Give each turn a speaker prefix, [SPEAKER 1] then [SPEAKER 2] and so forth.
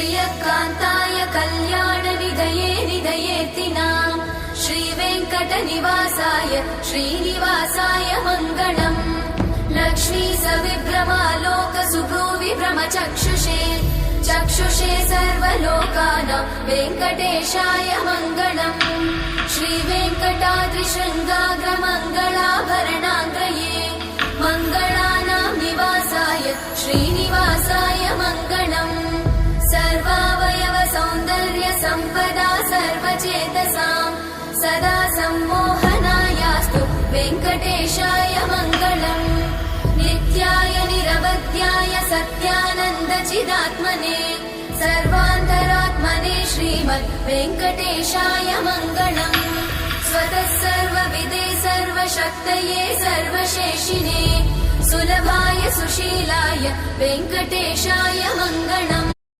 [SPEAKER 1] श्रियकान्ताय कल्याणनिधये निधयेतिनाम् श्रीवेङ्कटनिवासाय श्रीनिवासाय मङ्गलम् लक्ष्मी सविभ्रमालोक सुभ्रूविभ्रमचक्षुषे चक्षुषे सर्वलोकानां वेङ्कटेशाय मङ्गलम् श्रीवेङ्कटाद्रिशृङ्गाग्रमङ्गलाभरणाङ्गये मङ्गलानां निवासाय श्रीनिवासाय मङ्गलम् सर्वावयव सौन्दर्य सम्पदा सर्वचेतसां सदा सम्मोहनायास्तु वेङ्कटेशाय मङ्गलम् नित्याय निरवध्याय सत्यानन्दचिदात्मने सर्वान्तरात्मने श्रीमद् वेङ्कटेशाय मङ्गलम् स्वतः सर्वविदे सर्वशक्तये सर्वशेषिने सुलभाय सुशीलाय वेङ्कटेशाय मङ्गलम्